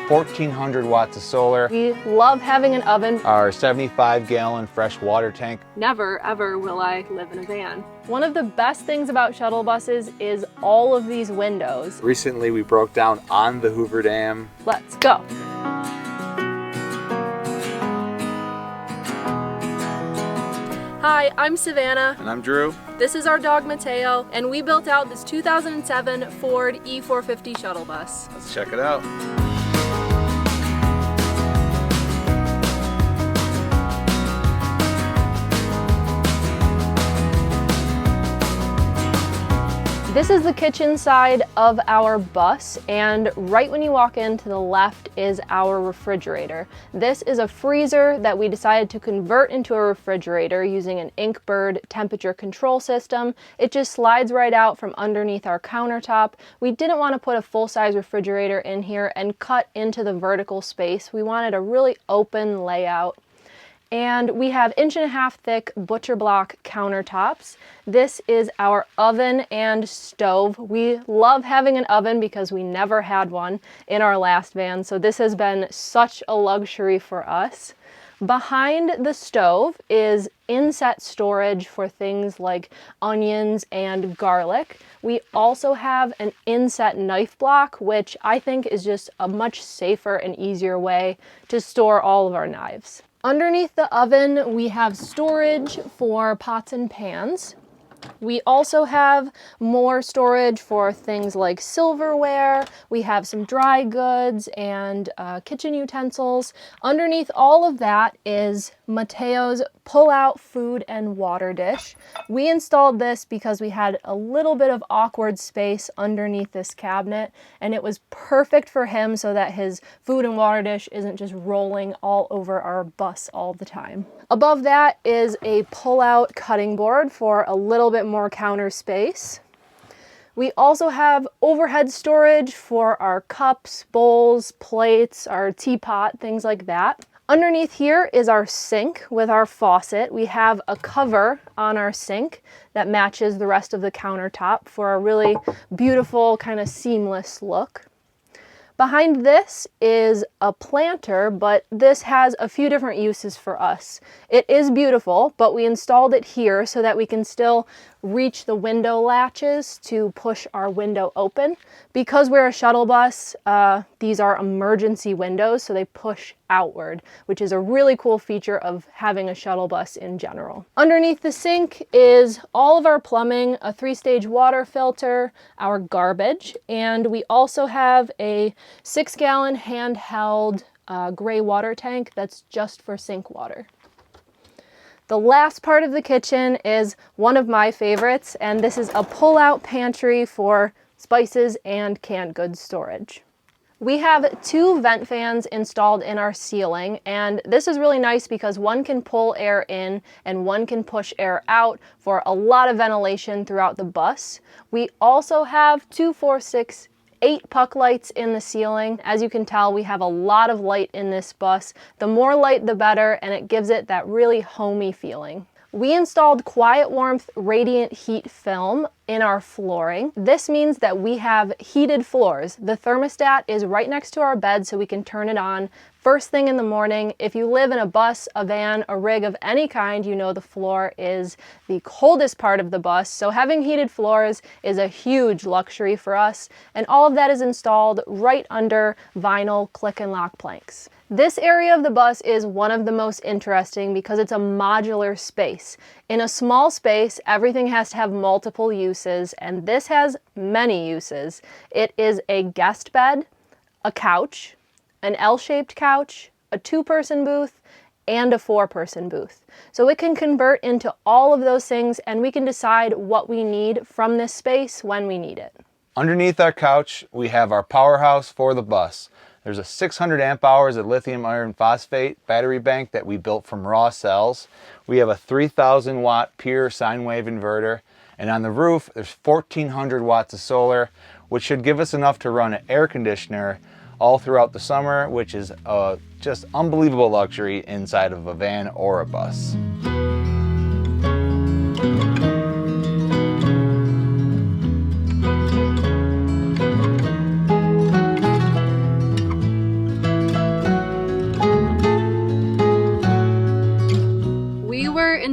1,400 watts of solar. We love having an oven. Our 75-gallon fresh water tank. Never, ever will I live in a van. One of the best things about shuttle buses is all of these windows. Recently, we broke down on the Hoover Dam. Let's go. Hi, I'm Savannah. And I'm Drew. This is our dog Mateo, and we built out this 2007 Ford E450 shuttle bus. Let's check it out. This is the kitchen side of our bus, and right when you walk in to the left is our refrigerator. This is a freezer that we decided to convert into a refrigerator using an Inkbird Temperature Control System. It just slides right out from underneath our countertop. We didn't want to put a full-size refrigerator in here and cut into the vertical space. We wanted a really open layout. And we have 1.5-inch thick butcher block countertops. This is our oven and stove. We love having an oven because we never had one in our last van, so this has been such a luxury for us. Behind the stove is inset storage for things like onions and garlic. We also have an inset knife block, which I think is just a much safer and easier way to store all of our knives. Underneath the oven, we have storage for pots and pans. We also have more storage for things like silverware. We have some dry goods and kitchen utensils. Underneath all of that is Mateo's pull-out food and water dish. We installed this because we had a little bit of awkward space underneath this cabinet, and it was perfect for him so that his food and water dish isn't just rolling all over our bus all the time. Above that is a pull-out cutting board for a little bit more counter space. We also have overhead storage for our cups, bowls, plates, our teapot, things like that. Underneath here is our sink with our faucet. We have a cover on our sink that matches the rest of the countertop for a really beautiful kind of seamless look. Behind this is a planter, but this has a few different uses for us. It is beautiful, but we installed it here so that we can still reach the window latches to push our window open. Because we're a shuttle bus, these are emergency windows, so they push outward, which is a really cool feature of having a shuttle bus in general. Underneath the sink is all of our plumbing, a 3-stage water filter, our garbage, and we also have a 6-gallon handheld gray water tank that's just for sink water. The last part of the kitchen is one of my favorites, and this is a pull-out pantry for spices and canned goods storage. We have 2 vent fans installed in our ceiling, and this is really nice because one can pull air in and one can push air out for a lot of ventilation throughout the bus. We also have 2, 4, 6, 8 puck lights in the ceiling. As you can tell, we have a lot of light in this bus. The more light, the better, and it gives it that really homey feeling. We installed Quiet Warmth Radiant Heat film in our flooring. This means that we have heated floors. The thermostat is right next to our bed so we can turn it on first thing in the morning. If you live in a bus, a van, a rig of any kind, you know the floor is the coldest part of the bus, so having heated floors is a huge luxury for us, and all of that is installed right under vinyl click and lock planks. This area of the bus is one of the most interesting because it's a modular space. In a small space, everything has to have multiple uses, and this has many uses. It is a guest bed, a couch, an L-shaped couch, a 2-person booth, and a 4-person booth. So it can convert into all of those things, and we can decide what we need from this space when we need it. Underneath our couch, we have our Powerhouse for the bus. There's a 600 amp hours of lithium iron phosphate battery bank that we built from raw cells. We have a 3,000 watt pure sine wave inverter. And on the roof, there's 1,400 watts of solar, which should give us enough to run an air conditioner all throughout the summer, which is a just unbelievable luxury inside of a van or a bus.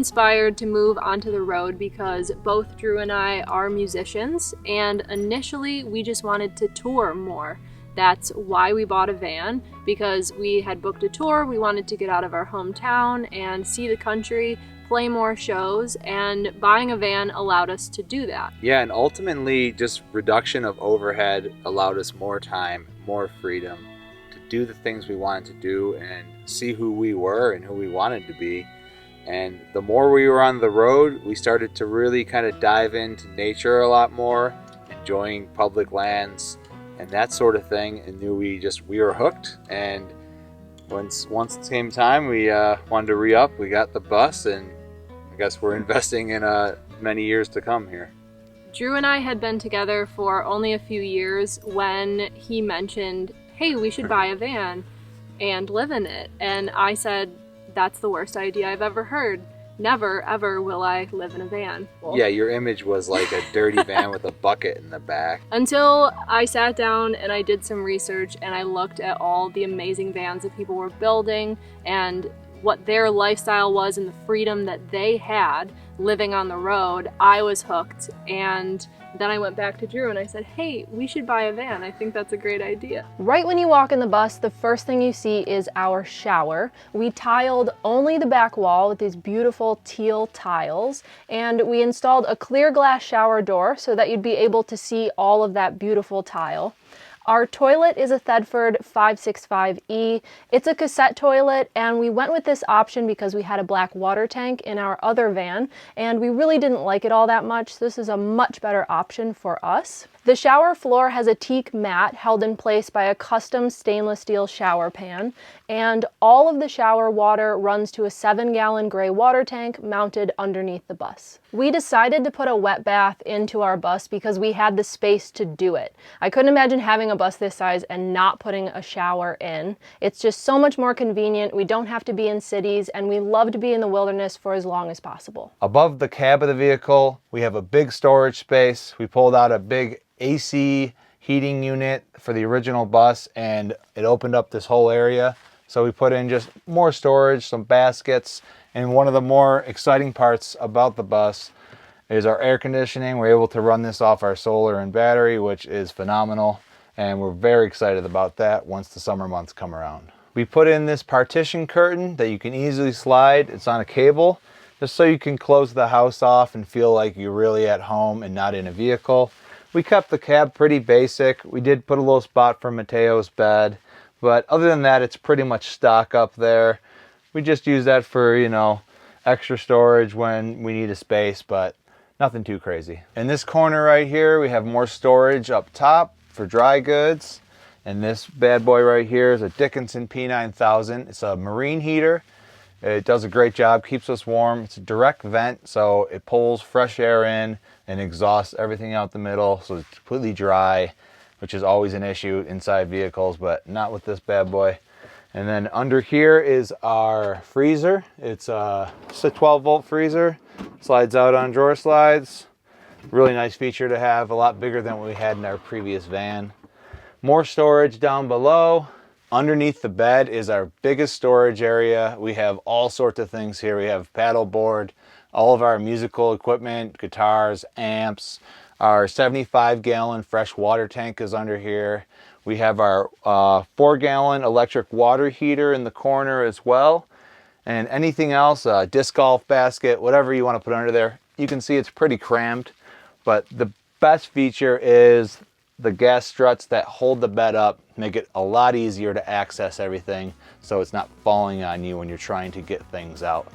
inspired to move onto the road because both Drew and I are musicians, and initially we just wanted to tour more. That's why we bought a van, because we had booked a tour, we wanted to get out of our hometown and see the country, play more shows, and buying a van allowed us to do that. Yeah, and ultimately just reduction of overhead allowed us more time, more freedom to do the things we wanted to do and see who we were and who we wanted to be. And the more we were on the road, we started to really kind of dive into nature a lot more, enjoying public lands and that sort of thing, and knew we were hooked. And once it came time, we wanted to re-up. We got the bus, and I guess we're investing in many years to come here. Drew and I had been together for only a few years when he mentioned, hey, we should buy a van and live in it. And I said, that's the worst idea I've ever heard. Never, ever will I live in a van. Well, yeah, your image was like a dirty van with a bucket in the back. Until I sat down and I did some research and I looked at all the amazing vans that people were building and what their lifestyle was and the freedom that they had living on the road, I was hooked. And then I went back to Drew and I said, hey, we should buy a van. I think that's a great idea. Right when you walk in the bus, the first thing you see is our shower. We tiled only the back wall with these beautiful teal tiles, and we installed a clear glass shower door so that you'd be able to see all of that beautiful tile. Our toilet is a Headboard 565E. It's a cassette toilet, and we went with this option because we had a black water tank in our other van, and we really didn't like it all that much. This is a much better option for us. The shower floor has a teak mat held in place by a custom stainless steel shower pan, and all of the shower water runs to a 7-gallon gray water tank mounted underneath the bus. We decided to put a wet bath into our bus because we had the space to do it. I couldn't imagine having a bus this size and not putting a shower in. It's just so much more convenient. We don't have to be in cities, and we love to be in the wilderness for as long as possible. Above the cab of the vehicle, we have a big storage space. We pulled out a big AC heating unit for the original bus, and it opened up this whole area. So we put in just more storage, some baskets, and one of the more exciting parts about the bus is our air conditioning. We're able to run this off our solar and battery, which is phenomenal, and we're very excited about that once the summer months come around. We put in this partition curtain that you can easily slide. It's on a cable, just so you can close the house off and feel like you're really at home and not in a vehicle. We kept the cab pretty basic. We did put a little spot for Mateo's bed, but other than that, it's pretty much stock up there. We just use that for, extra storage when we need a space, but nothing too crazy. In this corner right here, we have more storage up top for dry goods. And this bad boy right here is a Dickinson P9000. It's a marine heater. It does a great job, keeps us warm. It's a direct vent, so it pulls fresh air in and exhausts everything out the middle, so it's completely dry, which is always an issue inside vehicles, but not with this bad boy. And then under here is our freezer. It's just a 12-volt freezer. Slides out on drawer slides. Really nice feature to have, a lot bigger than what we had in our previous van. More storage down below. Underneath the bed is our biggest storage area. We have all sorts of things here. We have paddleboard, all of our musical equipment, guitars, amps. Our 75-gallon fresh water tank is under here. We have our 4-gallon electric water heater in the corner as well. And anything else, a disc golf basket, whatever you want to put under there. You can see it's pretty crammed, but the best feature is the gas struts that hold the bed up, make it a lot easier to access everything so it's not falling on you when you're trying to get things out.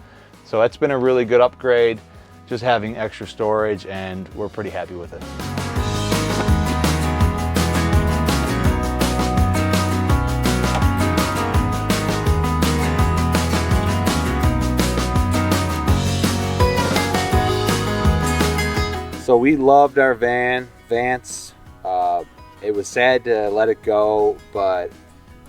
So it's been a really good upgrade, just having extra storage, and we're pretty happy with it. So we loved our Vance. It was sad to let it go, but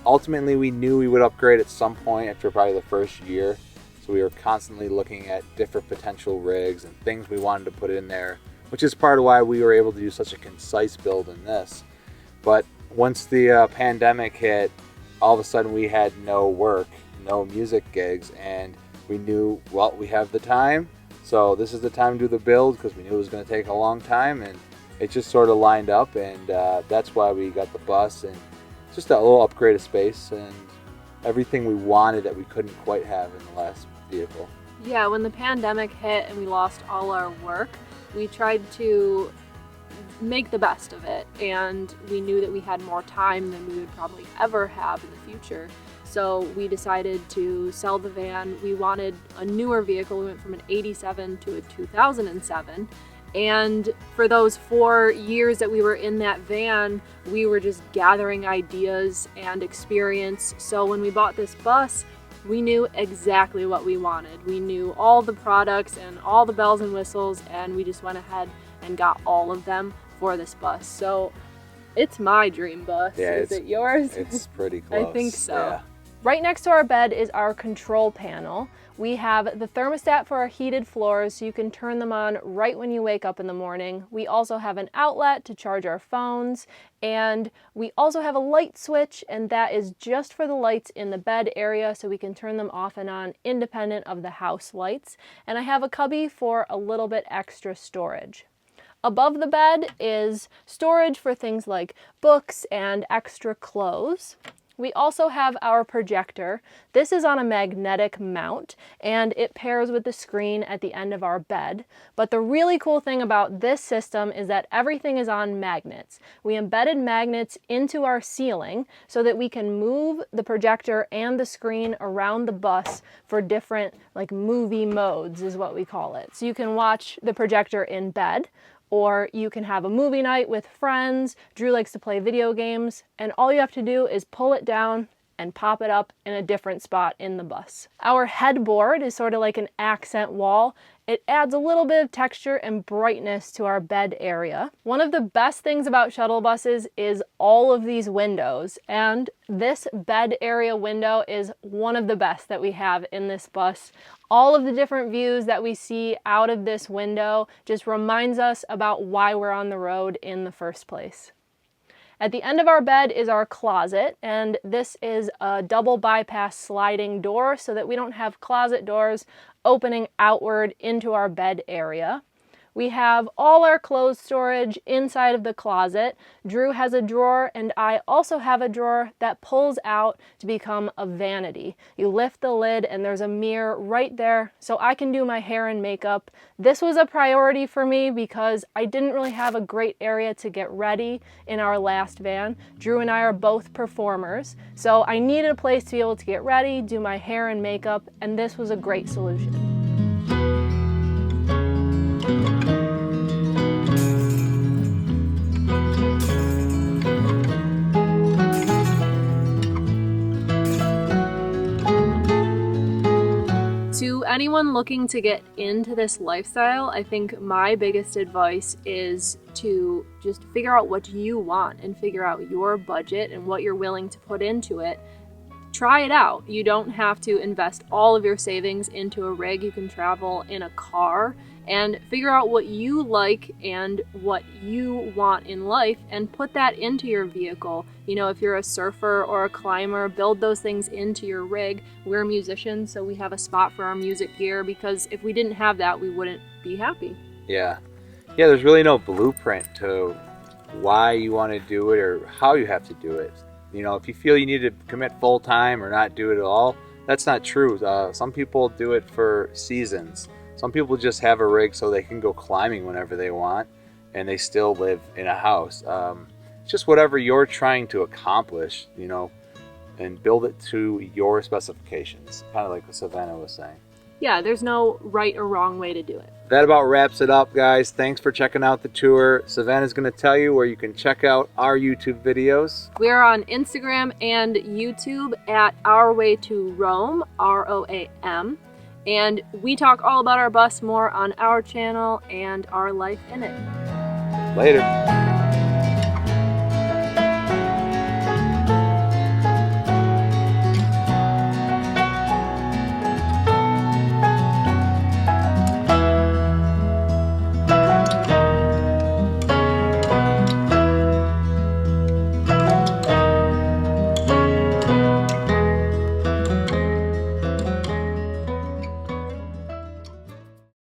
ultimately we knew we would upgrade at some point after probably the first year. So we were constantly looking at different potential rigs and things we wanted to put in there, which is part of why we were able to do such a concise build in this. But once the pandemic hit, all of a sudden we had no work, no music gigs, and we knew, well, we have the time, so this is the time to do the build, because we knew it was going to take a long time, and it just sort of lined up, and that's why we got the bus, and just a little upgrade of space and everything we wanted that we couldn't quite have in the last vehicle. Yeah, when the pandemic hit and we lost all our work, we tried to make the best of it, and we knew that we had more time than we would probably ever have in the future. So we decided to sell the van. We wanted a newer vehicle. We went from an 87 to a 2007. And for those 4 years that we were in that van, we were just gathering ideas and experience. So when we bought this bus, we knew exactly what we wanted. We knew all the products and all the bells and whistles, and we just went ahead and got all of them for this bus. So it's my dream bus. Yeah, is it yours? It's pretty close. I think so. Yeah. Right next to our bed is our control panel. We have the thermostat for our heated floors, so you can turn them on right when you wake up in the morning. We also have an outlet to charge our phones, and we also have a light switch, and that is just for the lights in the bed area, so we can turn them off and on independent of the house lights. And I have a cubby for a little bit extra storage. Above the bed is storage for things like books and extra clothes. We also have our projector. This is on a magnetic mount, and it pairs with the screen at the end of our bed. But the really cool thing about this system is that everything is on magnets. We embedded magnets into our ceiling so that we can move the projector and the screen around the bus for different, like, movie modes is what we call it. So you can watch the projector in bed, or you can have a movie night with friends. Drew likes to play video games, and all you have to do is pull it down and pop it up in a different spot in the bus. Our headboard is sort of like an accent wall. It adds a little bit of texture and brightness to our bed area. One of the best things about shuttle buses is all of these windows, and this bed area window is one of the best that we have in this bus. All of the different views that we see out of this window just reminds us about why we're on the road in the first place. At the end of our bed is our closet, and this is a double bypass sliding door so that we don't have closet doors opening outward into our bed area. We have all our clothes storage inside of the closet. Drew has a drawer, and I also have a drawer that pulls out to become a vanity. You lift the lid and there's a mirror right there, so I can do my hair and makeup. This was a priority for me because I didn't really have a great area to get ready in our last van. Drew and I are both performers, so I needed a place to be able to get ready, do my hair and makeup, and this was a great solution. To anyone looking to get into this lifestyle, I think my biggest advice is to just figure out what you want and figure out your budget and what you're willing to put into it. Try it out. You don't have to invest all of your savings into a rig. You can travel in a car and figure out what you like and what you want in life and put that into your vehicle. You know, if you're a surfer or a climber, build those things into your rig. We're musicians, so we have a spot for our music gear, because if we didn't have that, we wouldn't be happy. Yeah, there's really no blueprint to why you want to do it or how you have to do it. You know, if you feel you need to commit full time or not do it at all, that's not true. Some people do it for seasons. Some people just have a rig so they can go climbing whenever they want, and they still live in a house. It's just whatever you're trying to accomplish, you know, and build it to your specifications, kind of like what Savannah was saying. Yeah, there's no right or wrong way to do it. That about wraps it up, guys. Thanks for checking out the tour. Savannah's going to tell you where you can check out our YouTube videos. We are on Instagram and YouTube at Our Way to Rome, ROAM. And we talk all about our bus more on our channel and our life in it. Later.